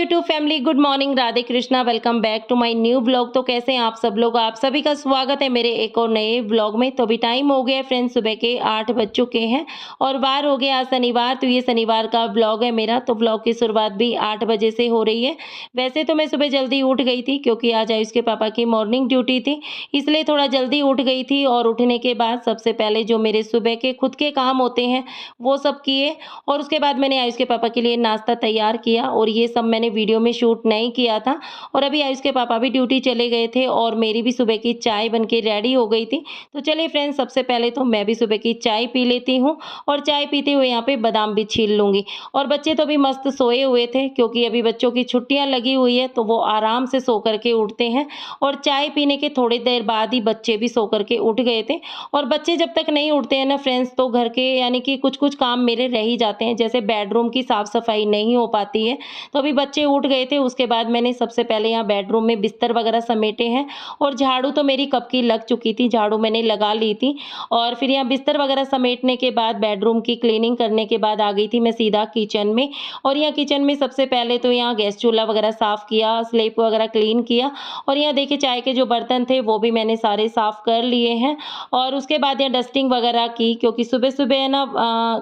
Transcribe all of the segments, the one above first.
YouTube family, good morning, Radhe Krishna. Welcome back to my new blog. तो कैसे हैं आप सब लोग? आप सभी का स्वागत है मेरे एक और नए ब्लॉग में। तो अभी टाइम हो गया है फ्रेंड्स, सुबह के 8 बज चुके हैं और वार हो गया आज शनिवार। तो ये शनिवार का ब्लॉग है मेरा। तो ब्लॉग की शुरुआत भी 8 बजे से हो रही है। वैसे तो मैं सुबह जल्दी उठ गई थी क्योंकि आज आयुष के पापा की मॉर्निंग ड्यूटी थी, इसलिए थोड़ा जल्दी उठ गई थी। और उठने के बाद सबसे पहले जो मेरे सुबह के खुद के काम होते हैं वो सब किए और उसके बाद मैंने आयुष के पापा के लिए नाश्ता तैयार किया। और ये सब मैंने वीडियो में शूट नहीं किया था। और अभी आयुष के पापा भी ड्यूटी चले गए थे और मेरी भी सुबह की चाय बनके रेडी हो गई थी। तो चलिए फ्रेंड्स, सबसे पहले तो मैं भी सुबह की चाय पी लेती हूँ और चाय पीते हुए यहाँ पे बादाम भी छील लूँगी। और बच्चे तो अभी मस्त सोए हुए थे क्योंकि अभी बच्चों की छुट्टियाँ लगी हुई है, तो वो आराम से सो करके उठते हैं। और चाय पीने के थोड़ी देर बाद ही बच्चे भी सो करके उठ गए थे। और बच्चे जब तक नहीं उठते हैं ना फ्रेंड्स, तो घर के यानी कि कुछ-कुछ काम मेरे रह ही जाते हैं। जैसे बेडरूम की साफ-सफाई नहीं हो पाती है। तो अभी बच्चे उठ गए थे, उसके बाद मैंने सबसे पहले यहाँ बेडरूम में बिस्तर वगैरह समेटे हैं। और झाड़ू तो मेरी कब की लग चुकी थी, झाड़ू मैंने लगा ली थी। और फिर यहाँ बिस्तर वगैरह समेटने के बाद, बेडरूम की क्लीनिंग करने के बाद आ गई थी मैं सीधा किचन में। और यहाँ किचन में सबसे पहले तो यहाँ गैस चूल्हा वगैरह साफ़ किया, स्लैब वगैरह क्लीन किया। और यहाँ देखिए चाय के जो बर्तन थे वो भी मैंने सारे साफ़ कर लिए हैं। और उसके बाद यहाँ डस्टिंग वगैरह की, क्योंकि सुबह-सुबह है ना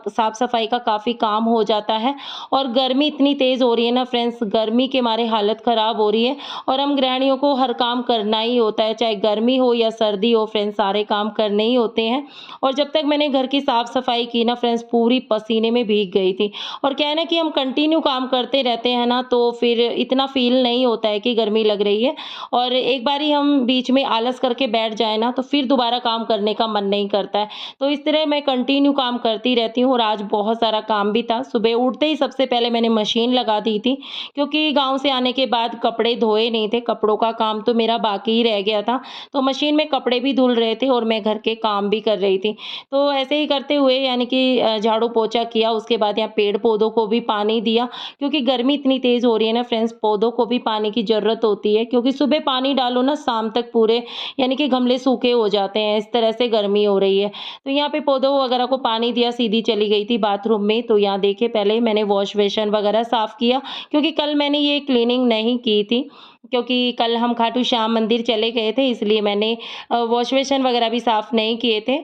साफ़-सफाई का काफ़ी काम हो जाता है। और गर्मी इतनी तेज़ हो रही है ना फ्रेंड्स, गर्मी के मारे हालत ख़राब हो रही है। और हम गृहिणियों को हर काम करना ही होता है, चाहे गर्मी हो या सर्दी हो फ्रेंड्स, सारे काम करने ही होते हैं। और जब तक मैंने घर की साफ़-सफाई की ना फ्रेंड्स, पूरी पसीने में भीग गई थी। और क्या है ना कि हम कंटिन्यू काम करते रहते हैं ना, तो फिर इतना फ़ील नहीं होता है कि गर्मी लग रही है। और एक बारी हम बीच में आलस करके बैठ जाए ना, तो फिर दोबारा काम करने का मन नहीं करता है। तो इस तरह मैं कंटिन्यू काम करती रहती हूँ। और आज बहुत सारा काम भी था। सुबह उठते ही सबसे पहले मैंने मशीन लगा दी थी, क्योंकि गाँव से आने के बाद कपड़े धोए नहीं थे, कपड़ों का काम तो मेरा बाकी ही रह गया था। तो मशीन में कपड़े भी धुल रहे थे और मैं घर के काम भी कर रही थी। तो ऐसे ही करते हुए यानी कि झाड़ू पोछा किया, उसके बाद यहाँ पेड़-पौधों को भी पानी दिया, क्योंकि गर्मी इतनी तेज़ हो रही है ना फ्रेंड्स, पौधों को भी पानी की ज़रूरत होती है, क्योंकि सुबह पानी डालो ना, शाम तक पूरे यानी कि गमले सूखे हो जाते हैं, इस तरह से गर्मी हो रही है। तो यहाँ पे पौधों वगैरह को पानी दिया, सीधी चली गई थी बाथरूम में। तो यहाँ देखिए पहले मैंने वॉश बेसिन वगैरह साफ़ किया, क्योंकि कल मैंने ये क्लीनिंग नहीं की थी, क्योंकि कल हम खाटू श्याम मंदिर चले गए थे, इसलिए मैंने वॉश बेसिन वगैरह भी साफ़ नहीं किए थे।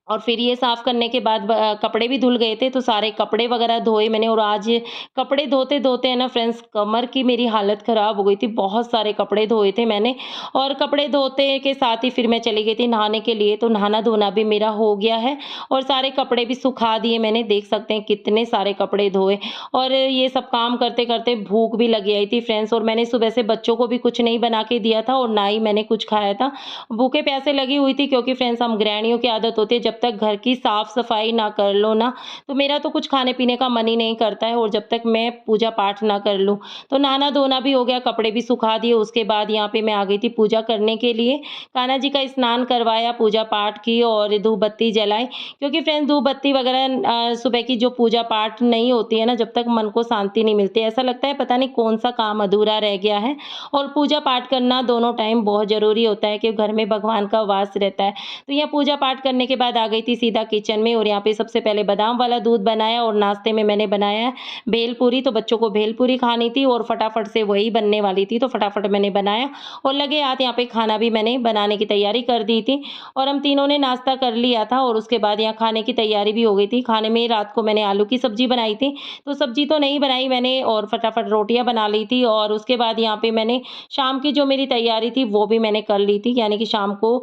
और फिर ये साफ़ करने के बाद कपड़े भी धुल गए थे, तो सारे कपड़े वगैरह धोए मैंने। और आज कपड़े धोते-धोते है ना फ्रेंड्स, कमर की मेरी हालत ख़राब हो गई थी, बहुत सारे कपड़े धोए थे मैंने। और कपड़े धोते के साथ ही फिर मैं चली गई थी नहाने के लिए, तो नहाना-धोना भी मेरा हो गया है। और सारे कपड़े भी सुखा दिए मैंने, देख सकते हैं कितने सारे कपड़े धोए। और ये सब काम करते-करते भूख भी लग आई थी फ्रेंड्स, और मैंने सुबह से बच्चों को भी कुछ नहीं बना के दिया था और ना ही मैंने कुछ खाया था। भूखे प्यासे लगी हुई थी, क्योंकि फ्रेंड्स हम गृहिणियों की आदत होती है, जब तक घर की साफ-सफाई ना कर लो ना, तो मेरा तो कुछ खाने-पीने का मन ही नहीं करता है, और जब तक मैं पूजा-पाठ ना कर लूँ। तो नहाना-धोना भी हो गया, कपड़े भी सुखा दिए, उसके बाद यहाँ पे मैं आ गई थी पूजा करने के लिए। कान्हा जी का स्नान करवाया, पूजा-पाठ की और धूप-बत्ती जलाई, क्योंकि फ्रेंड्स धूप-बत्ती वगैरह सुबह की जो पूजा-पाठ नहीं होती है ना, जब तक मन को शांति नहीं मिलती, ऐसा लगता है पता नहीं कौन-सा काम अधूरा रह गया है। और पूजा-पाठ करना दोनों टाइम बहुत ज़रूरी होता है, कि घर में भगवान का वास रहता है। तो यहाँ पूजा-पाठ करने के बाद आ गई थी सीधा किचन में, और यहाँ पे सबसे पहले बादाम वाला दूध बनाया, और नाश्ते में मैंने बनाया है भेलपूरी। तो बच्चों को भेलपूरी खानी थी और फटाफट से वही बनने वाली थी, तो फटाफट मैंने बनाया। और लगे हाथ यहाँ पे खाना भी मैंने बनाने की तैयारी कर दी थी। और हम तीनों ने नाश्ता कर लिया था, और उसके बाद यहाँ खाने की तैयारी भी हो गई थी। खाने में रात को मैंने आलू की सब्जी बनाई थी, तो सब्जी तो नहीं बनाई मैंने, और फटाफट रोटियां बना ली थी। और उसके बाद यहाँ पे मैंने शाम की जो मेरी तैयारी थी वो भी मैंने कर ली थी, यानी कि शाम को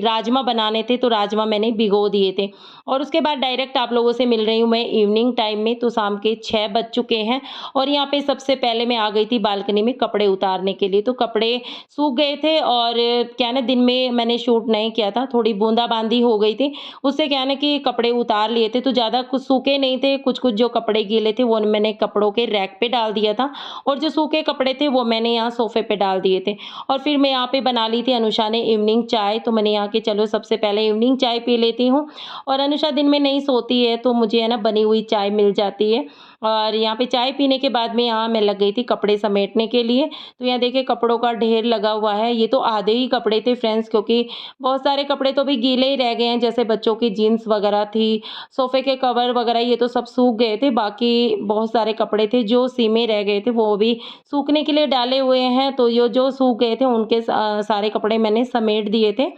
राजमा बनाने थे, तो राजमा मैंने भिगो दिए थे। और उसके बाद डायरेक्ट आप लोगों से मिल रही हूँ मैं इवनिंग टाइम में। तो शाम के 6 बज चुके हैं, और यहाँ पे सबसे पहले मैं आ गई थी बालकनी में कपड़े उतारने के लिए। तो कपड़े सूख गए थे, और क्या है ना, दिन में मैंने शूट नहीं किया था, थोड़ी बूंदाबांदी हो गई थी, उससे क्या है ना कि कपड़े उतार लिए थे, तो ज़्यादा कुछ सूखे नहीं थे। कुछ-कुछ जो कपड़े गीले थे वो मैंने कपड़ों के रैक पे डाल दिया था, और जो सूखे कपड़े थे वो मैंने यहाँ सोफे पे डाल दिए थे। और फिर मैं यहाँ पे बना ली थी अनुषा ने इवनिंग चाय। तो मैंने यहाँ के चलो सबसे पहले इवनिंग मॉर्निंग चाय पी लेती हूँ। और अनुषा दिन में नहीं सोती है तो मुझे है ना बनी हुई चाय मिल जाती है। और यहाँ पे चाय पीने के बाद में यहाँ मैं लग गई थी कपड़े समेटने के लिए। तो यहाँ देखिए कपड़ों का ढेर लगा हुआ है। ये तो आधे ही कपड़े थे फ्रेंड्स, क्योंकि बहुत सारे कपड़े तो अभी गीले ही रह गए हैं, जैसे बच्चों की जीन्स वगैरह थी, सोफ़े के कवर वगैरह ये तो सब सूख गए थे। बाकी बहुत सारे कपड़े थे जो सीमे रह गए थे, वो भी सूखने के लिए डाले हुए हैं। तो ये जो सूख गए थे उनके सारे कपड़े मैंने समेट दिए थे,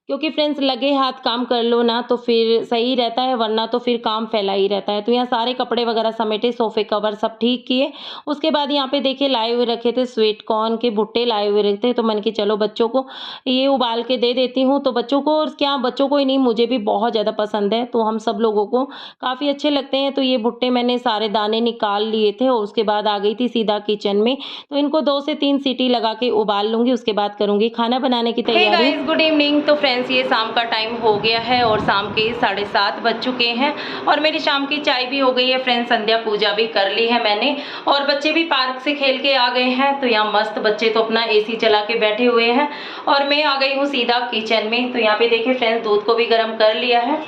क्योंकि फ्रेंड्स लगे हाथ काम कर लो ना तो फिर सही रहता है, वरना तो फिर काम फैला ही रहता है। तो यहाँ सारे कपड़े वगैरह समेटे, सोफ़े कवर सब ठीक किए। उसके बाद यहाँ पे देखिए लाए हुए रखे थे स्वीट कॉर्न के भुट्टे लाए हुए रखे थे, तो मैंने कि चलो बच्चों को ये उबाल के दे देती हूँ। तो बच्चों को और क्या, बच्चों को ही नहीं मुझे भी बहुत ज़्यादा पसंद है, तो हम सब लोगों को काफ़ी अच्छे लगते हैं। तो ये भुट्टे मैंने सारे दाने निकाल लिए थे और उसके बाद आ गई थी सीधा किचन में। तो इनको 2 से 3 सीटी लगा के उबाल लूँगी, उसके बाद करूँगी खाना बनाने की तैयारी। Hey guys, good evening. तो फ्रेंड्स ये शाम का टाइम हो गया है और शाम के 7:30 बज चुके हैं और मेरी शाम की चाय भी हो गई है फ्रेंड्स, संध्या पूजा भी कर ली है मैंने और बच्चे भी पार्क से खेल के आ गए हैं। तो यहाँ मस्त बच्चे तो अपना एसी चला के बैठे हुए हैं और मैं आ गई हूँ सीधा किचन में। तो यहाँ पे देखिए फ्रेंड्स दूध को भी गर्म कर लिया है।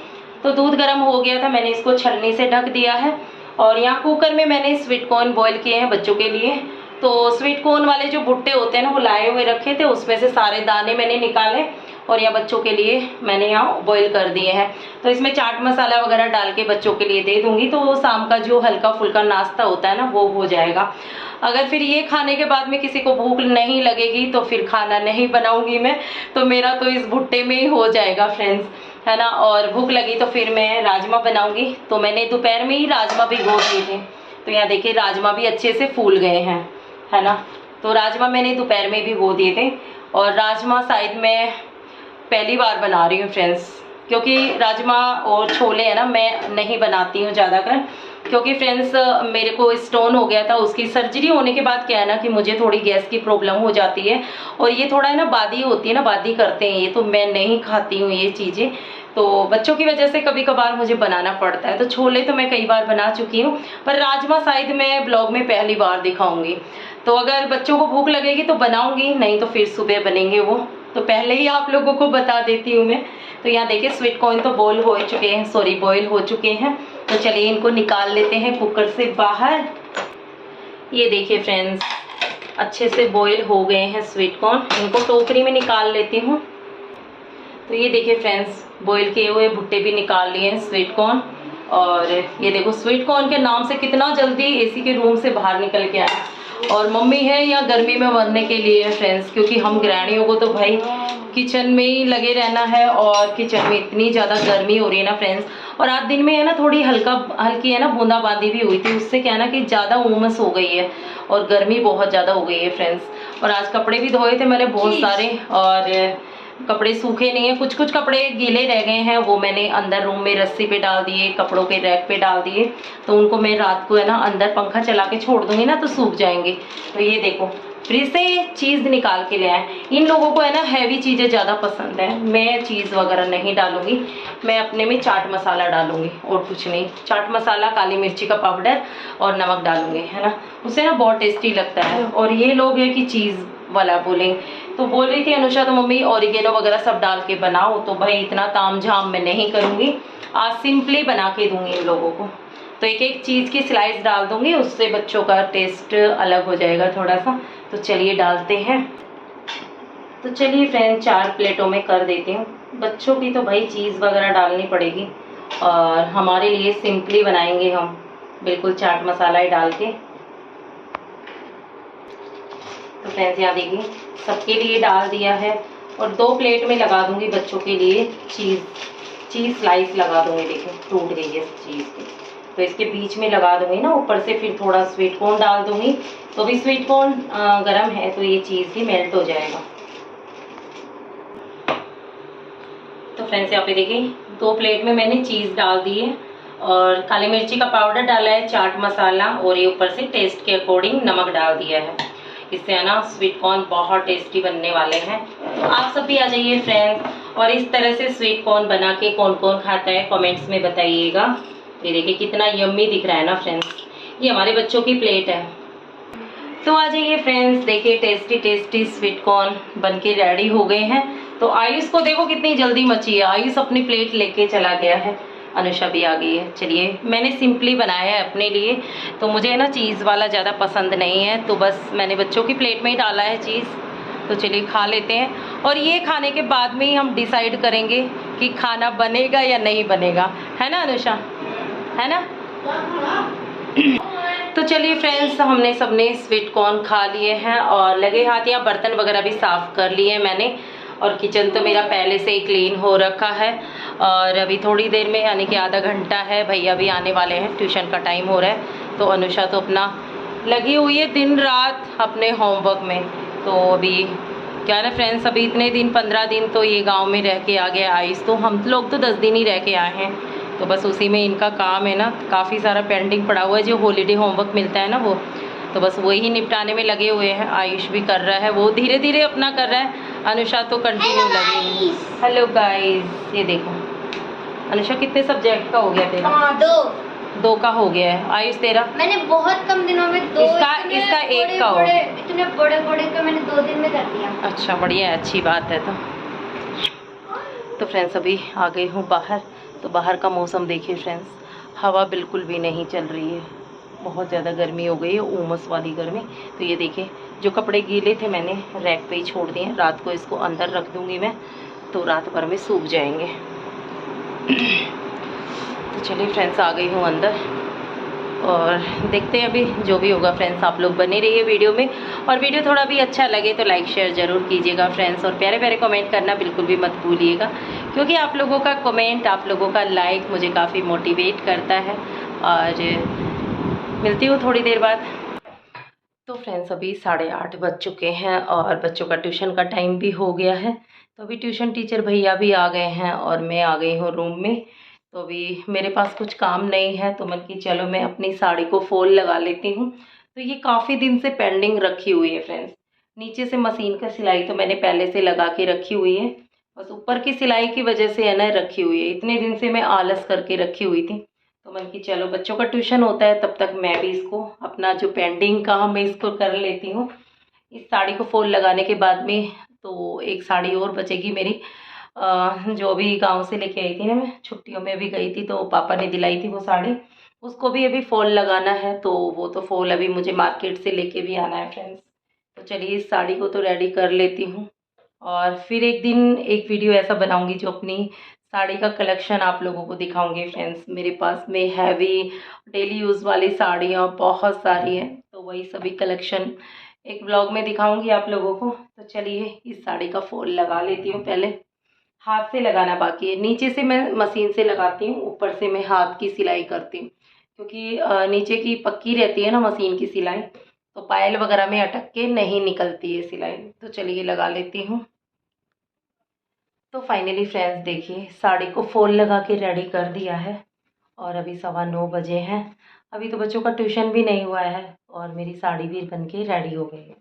तो दूध गर्म हो गया था, मैंने इसको छलनी से ढक दिया है और यहाँ कुकर में मैंने स्वीट कॉर्न बॉईल किए हैं बच्चों के लिए। तो स्वीट कॉर्न वाले जो भुट्टे होते हैं ना वो लाए हुए रखे थे, उसमें से सारे दाने मैंने निकाले और यहाँ बच्चों के लिए मैंने यहाँ बॉईल कर दिए हैं। तो इसमें चाट मसाला वगैरह डाल के बच्चों के लिए दे दूंगी, तो शाम का जो हल्का फुल्का नाश्ता होता है ना वो हो जाएगा। अगर फिर ये खाने के बाद में किसी को भूख नहीं लगेगी तो फिर खाना नहीं बनाऊंगी मैं, तो मेरा तो इस भुट्टे में ही हो जाएगा फ्रेंड्स, है ना। और भूख लगी तो फिर मैं राजमा बनाऊंगी। तो मैंने दोपहर में ही राजमा भिगो दिए थे, तो यहाँ देखिए राजमा भी अच्छे से फूल गए हैं, है ना। तो राजमा मैंने दोपहर में भिगो दिए थे और राजमा शायद मैं पहली बार बना रही हूँ फ्रेंड्स, क्योंकि राजमा और छोले है ना मैं नहीं बनाती हूँ ज़्यादातर, क्योंकि फ्रेंड्स मेरे को स्टोन हो गया था। उसकी सर्जरी होने के बाद क्या है ना कि मुझे थोड़ी गैस की प्रॉब्लम हो जाती है और ये थोड़ा है ना बादी होती है ना, बादी करते हैं ये, तो मैं नहीं खाती हूँ ये चीज़ें। तो बच्चों की वजह से कभी कभार मुझे बनाना पड़ता है। तो छोले तो मैं कई बार बना चुकी हूँ, पर राजमा शायद मैं ब्लॉग में पहली बार दिखाऊंगी। तो अगर बच्चों को भूख लगेगी तो बनाऊंगी, नहीं तो फिर सुबह बनेंगे वो, तो पहले ही आप लोगों को बता देती हूँ मैं। तो यहाँ देखिए स्वीट कॉर्न तो बॉईल हो चुके हैं, सॉरी बॉईल हो चुके हैं। तो चलिए इनको निकाल लेते हैं कुकर से बाहर। ये देखिए फ्रेंड्स अच्छे से बॉईल हो गए हैं स्वीट कॉर्न, इनको टोकरी में निकाल लेती हूँ। तो ये देखिए फ्रेंड्स बॉईल किए हुए भुट्टे भी निकाल लिए हैं स्वीट कॉर्न। और ये देखो स्वीट कॉर्न के नाम से कितना जल्दी एसी के रूम से बाहर निकल के आया। और मम्मी है या गर्मी में मरने के लिए है फ्रेंड्स, क्योंकि हम गृहिणियों को तो भाई किचन में ही लगे रहना है और किचन में इतनी ज़्यादा गर्मी हो रही है ना फ्रेंड्स। और आज दिन में है ना थोड़ी हल्की है ना बूंदाबांदी भी हुई थी, उससे क्या है ना कि ज़्यादा उमस हो गई है और गर्मी बहुत ज़्यादा हो गई है फ्रेंड्स। और आज कपड़े भी धोए थे मैंने बहुत सारे और कपड़े सूखे नहीं है, कुछ कुछ कपड़े गीले रह गए हैं, वो मैंने अंदर रूम में रस्सी पे डाल दिए, कपड़ों के रैक पे डाल दिए। तो उनको मैं रात को है ना अंदर पंखा चला के छोड़ दूंगी ना तो सूख जाएंगे। तो ये देखो फ्रिज से चीज़ निकाल के ले आए। इन लोगों को है ना हैवी चीज़ें ज़्यादा पसंद है, मैं चीज़ वगैरह नहीं डालूंगी, मैं अपने में चाट मसाला डालूंगी और कुछ नहीं। चाट मसाला, काली मिर्ची का पाउडर और नमक डालूंगी, है ना, उससे ना बहुत टेस्टी लगता है। और ये लोग है कि चीज़ वाला बोलेंगे, तो बोल रही थी अनुषा तो मम्मी ऑरिगेनो वगैरह सब डाल के बनाओ, तो भाई इतना ताम झाम मैं नहीं करूँगी, आज सिंपली बना के दूंगी इन लोगों को। तो एक एक चीज़ की स्लाइस डाल दूंगी, उससे बच्चों का टेस्ट अलग हो जाएगा थोड़ा सा। तो चलिए डालते हैं। तो चलिए फ्रेंड 4 प्लेटों में कर देती हूँ। बच्चों की तो भाई चीज़ वगैरह डालनी पड़ेगी और हमारे लिए सिंपली बनाएंगे हम, बिल्कुल चाट मसाला ही डाल के। तो फ्रेंड्स यहाँ देखिए सबके लिए डाल दिया है और 2 प्लेट में लगा दूंगी बच्चों के लिए चीज़ स्लाइस लगा दूंगी। देखिए टूट गई है चीज़ की, तो इसके बीच में लगा दूंगी ना, ऊपर से फिर थोड़ा स्वीट कॉर्न डाल दूंगी। तो भी स्वीट कॉर्न गर्म है तो ये चीज़ भी मेल्ट हो जाएगा। तो फ्रेंड्स यहाँ पे देखिए 2 प्लेट में मैंने चीज़ डाल दी है और काली मिर्ची का पाउडर डाला है, चाट मसाला और ये ऊपर से टेस्ट के अकॉर्डिंग नमक डाल दिया है। इससे है ना स्वीट कॉर्न बहुत टेस्टी बनने वाले हैं। तो आप सब भी आ जाइए फ्रेंड्स और इस तरह से स्वीट कॉर्न बना के कौन कौन खाता है कमेंट्स में बताइएगा। ये देखिए कितना यम्मी दिख रहा है ना फ्रेंड्स, ये हमारे बच्चों की प्लेट है। तो आ जाइए फ्रेंड्स, देखिए टेस्टी टेस्टी स्वीट कॉर्न बन के रेडी हो गए हैं। तो आयुष को देखो कितनी जल्दी मची है, आयुष अपनी प्लेट लेके चला गया है, अनुषा भी आ गई है। चलिए, मैंने सिंपली बनाया है अपने लिए, तो मुझे ना चीज़ वाला ज़्यादा पसंद नहीं है, तो बस मैंने बच्चों की प्लेट में ही डाला है चीज़। तो चलिए खा लेते हैं, और ये खाने के बाद में ही हम डिसाइड करेंगे कि खाना बनेगा या नहीं बनेगा, है ना अनुषा, है ना। तो चलिए फ्रेंड्स, हमने सबने स्वीट कॉर्न खा लिए हैं और लगे हाथ यहाँ बर्तन वगैरह भी साफ़ कर लिए हैं मैंने, और किचन तो मेरा पहले से ही क्लीन हो रखा है। और अभी थोड़ी देर में, यानी कि आधा घंटा है, भैया भी आने वाले हैं, ट्यूशन का टाइम हो रहा है। तो अनुषा तो अपना लगी हुई है दिन रात अपने होमवर्क में। तो अभी क्या ना फ्रेंड्स, अभी इतने दिन 15 दिन तो ये गांव में रह के आ गया आयुष, तो हम लोग तो 10 दिन ही रह के आए हैं। तो बस उसी में इनका काम है ना, काफ़ी सारा पेंडिंग पड़ा हुआ है, जो हॉलीडे होमवर्क मिलता है ना वो, तो बस वही निपटाने में लगे हुए हैं। आयुष भी कर रहा है, वो धीरे धीरे अपना कर रहा है, अनुषा तो कंटिन्यू लगी हुई है। हेलो गाइस, ये देखो अनुषा कितने सब्जेक्ट का हो गया तेरा? हाँ, 2 का हो गया है। आयुष तेरा? मैंने बहुत कम दिनों में 2, इसका 1 का हो। इतने बड़े बड़े का मैंने 2 दिन में कर दिया। अच्छा, बढ़िया है, अच्छी बात है। तो फ्रेंड्स, अभी आ गई हूँ बाहर। तो बाहर का मौसम देखिए फ्रेंड्स, हवा बिल्कुल भी नहीं चल रही है, बहुत ज़्यादा गर्मी हो गई है, उमस वाली गर्मी। तो ये देखिए, जो कपड़े गीले थे मैंने रैक पे ही छोड़ दिए, रात को इसको अंदर रख दूँगी मैं, तो रात भर में सूख जाएंगे। तो चलिए फ्रेंड्स, आ गई हूँ अंदर और देखते हैं अभी जो भी होगा। फ्रेंड्स, आप लोग बने रहिए वीडियो में, और वीडियो थोड़ा भी अच्छा लगे तो लाइक शेयर ज़रूर कीजिएगा फ्रेंड्स, और प्यारे प्यारे कमेंट करना बिल्कुल भी मत भूलिएगा, क्योंकि आप लोगों का कमेंट, आप लोगों का लाइक मुझे काफ़ी मोटिवेट करता है। और मिलती हूँ थोड़ी देर बाद। तो फ्रेंड्स, अभी 8:30 बज चुके हैं और बच्चों का ट्यूशन का टाइम भी हो गया है। तो अभी ट्यूशन टीचर भैया भी आ गए हैं और मैं आ गई हूँ रूम में। तो अभी मेरे पास कुछ काम नहीं है, तो मन की चलो मैं अपनी साड़ी को फॉल लगा लेती हूँ। तो ये काफ़ी दिन से पेंडिंग रखी हुई है फ्रेंड्स। नीचे से मशीन का सिलाई तो मैंने पहले से लगा के रखी हुई है, बस ऊपर की सिलाई की वजह से है ना रखी हुई है। इतने दिन से मैं आलस करके रखी हुई थी, तो मन की चलो बच्चों का ट्यूशन होता है तब तक मैं भी इसको अपना जो पेंडिंग काम है इसको कर लेती हूँ। इस साड़ी को फॉल लगाने के बाद में तो एक साड़ी और बचेगी मेरी, जो भी गांव से लेके आई थी ना, मैं छुट्टियों में भी गई थी तो पापा ने दिलाई थी वो साड़ी, उसको भी अभी फॉल लगाना है। तो वो तो फॉल अभी मुझे मार्केट से लेके भी आना है फ्रेंड्स। तो चलिए इस साड़ी को तो रेडी कर लेती हूँ, और फिर एक दिन एक वीडियो ऐसा बनाऊंगी जो अपनी साड़ी का कलेक्शन आप लोगों को दिखाऊंगी फ्रेंड्स। मेरे पास में हैवी डेली यूज़ वाली साड़ियाँ बहुत सारी हैं, तो वही सभी कलेक्शन एक ब्लॉग में दिखाऊंगी आप लोगों को। तो चलिए इस साड़ी का फॉल लगा लेती हूँ। पहले हाथ से लगाना बाकी है, नीचे से मैं मशीन से लगाती हूँ, ऊपर से मैं हाथ की सिलाई करती हूँ, क्योंकि नीचे की पक्की रहती है ना मशीन की सिलाई, तो पायल वगैरह में अटक के नहीं निकलती है सिलाई। तो चलिए लगा लेती हूँ। तो फाइनली फ्रेंड्स देखिए, साड़ी को फॉल लगा के रेडी कर दिया है, और अभी 9:15 बजे हैं। अभी तो बच्चों का ट्यूशन भी नहीं हुआ है और मेरी साड़ी भी बन के रेडी हो गई है।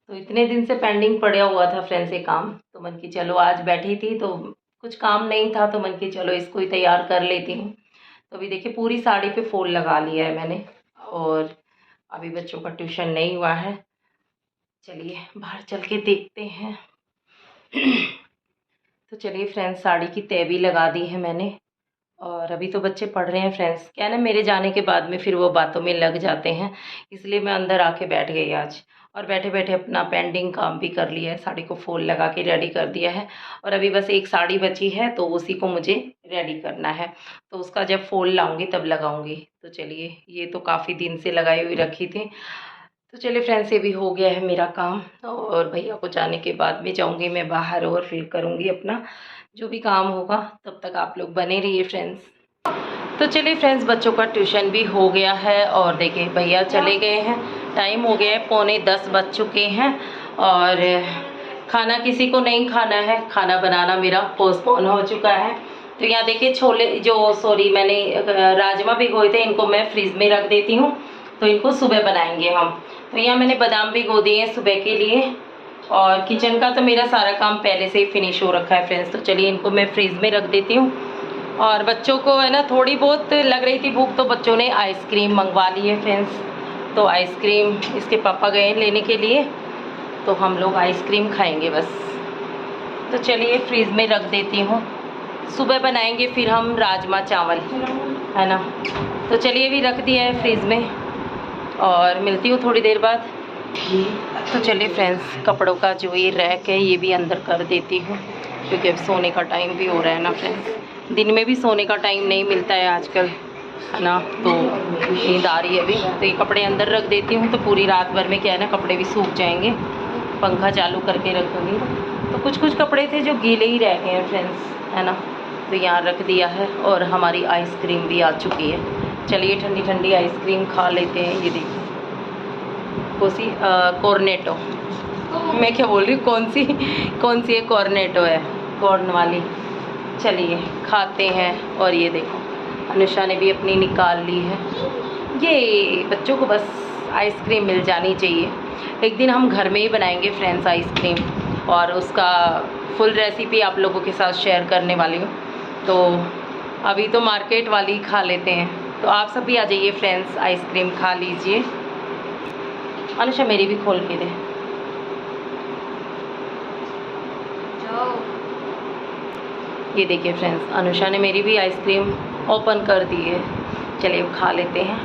तो इतने दिन से पेंडिंग पड़ा हुआ था फ्रेंड्स ये काम, तो मन की चलो आज बैठी थी तो कुछ काम नहीं था, तो मन की चलो इसको ही तैयार कर लेती हूँ। तो अभी देखिए पूरी साड़ी पे फॉल लगा लिया है मैंने, और अभी बच्चों का ट्यूशन नहीं हुआ है। चलिए बाहर चल के देखते हैं। तो चलिए फ्रेंड्स, साड़ी की तय भी लगा दी है मैंने, और अभी तो बच्चे पढ़ रहे हैं फ्रेंड्स। क्या ना, मेरे जाने के बाद में फिर वो बातों में लग जाते हैं, इसलिए मैं अंदर आके बैठ गई आज, और बैठे बैठे अपना पेंडिंग काम भी कर लिया है, साड़ी को फॉल लगा के रेडी कर दिया है। और अभी बस एक साड़ी बची है, तो उसी को मुझे रेडी करना है, तो उसका जब फॉल लाऊंगी तब लगाऊंगी। तो चलिए, ये तो काफ़ी दिन से लगाई हुई रखी थी। तो चलिए फ्रेंड्स, ये भी हो गया है मेरा काम, और भैया को जाने के बाद में जाऊंगी मैं बाहर और फिर करूंगी अपना जो भी काम होगा। तब तक आप लोग बने रहिए फ्रेंड्स। तो चलिए फ्रेंड्स, बच्चों का ट्यूशन भी हो गया है, और देखिए भैया चले गए हैं, टाइम हो गया है 9:45 बज चुके हैं, और खाना किसी को नहीं खाना है, खाना बनाना मेरा पोस्टपोन हो चुका है। तो यहाँ देखिए मैंने राजमा भिगोए थे, इनको मैं फ्रिज में रख देती हूँ, तो इनको सुबह बनाएंगे हम। तो यहाँ मैंने बादाम भिगो दिए हैं सुबह के लिए, और किचन का तो मेरा सारा काम पहले से ही फिनिश हो रखा है फ्रेंड्स। तो चलिए इनको मैं फ्रीज में रख देती हूँ। और बच्चों को है ना थोड़ी बहुत लग रही थी भूख, तो बच्चों ने आइसक्रीम मंगवा ली है फ्रेंड्स। तो आइसक्रीम इसके पापा गए लेने के लिए, तो हम लोग आइसक्रीम खाएंगे बस। तो चलिए फ्रीज में रख देती हूँ, सुबह बनाएंगे फिर हम राजमा चावल, है ना। तो चलिए भी रख दिया है फ्रीज में और मिलती हूँ थोड़ी देर बाद। तो चलिए फ्रेंड्स, कपड़ों का जो ये रैक है ये भी अंदर कर देती हूँ, क्योंकि अब सोने का टाइम भी हो रहा है ना फ्रेंड्स। दिन में भी सोने का टाइम नहीं मिलता है आजकल, है ना, तो नींद आ रही है अभी। तो ये कपड़े अंदर रख देती हूँ, तो पूरी रात भर में क्या है ना, कपड़े भी सूख जाएंगे। पंखा चालू करके रखूँगी। तो कुछ कुछ कपड़े थे जो गीले ही रह गए हैं फ्रेंड्स, है ना, तो यहाँ रख दिया है। और हमारी आइसक्रीम भी आ चुकी है। चलिए ठंडी ठंडी आइसक्रीम खा लेते हैं। ये देखो कोसी कॉर्नेटो, मैं क्या बोल रही हूँ, कौन सी है, कॉर्नेटो है, कॉर्न वाली। चलिए खाते हैं। और ये देखो अनुषा ने भी अपनी निकाल ली है। ये बच्चों को बस आइसक्रीम मिल जानी चाहिए। एक दिन हम घर में ही बनाएंगे फ्रेंड्स आइसक्रीम, और उसका फुल रेसिपी आप लोगों के साथ शेयर करने वाली हूँ। तो अभी तो मार्केट वाली खा लेते हैं। तो आप सब भी आ जाइए फ्रेंड्स, आइसक्रीम खा लीजिए। अनुषा मेरी भी खोल के दे। ये देखिए फ्रेंड्स, अनुषा ने मेरी भी आइसक्रीम ओपन कर दी है। चलिए अब खा लेते हैं।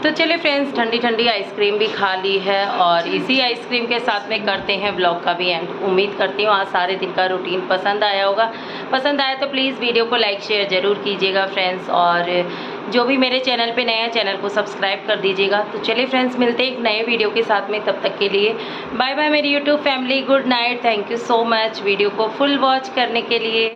तो चलिए फ्रेंड्स, ठंडी ठंडी आइसक्रीम भी खा ली है, और इसी आइसक्रीम के साथ में करते हैं व्लॉग का भी एंड। उम्मीद करती हूँ आज सारे दिन का रूटीन पसंद आया होगा। पसंद आया तो प्लीज़ वीडियो को लाइक शेयर ज़रूर कीजिएगा फ्रेंड्स, और जो भी मेरे चैनल पे नया है चैनल को सब्सक्राइब कर दीजिएगा। तो चलिए फ्रेंड्स, मिलते हैं एक नए वीडियो के साथ में। तब तक के लिए बाय बाय मेरी YouTube family, good night, thank you so much video को फुल वॉच करने के लिए।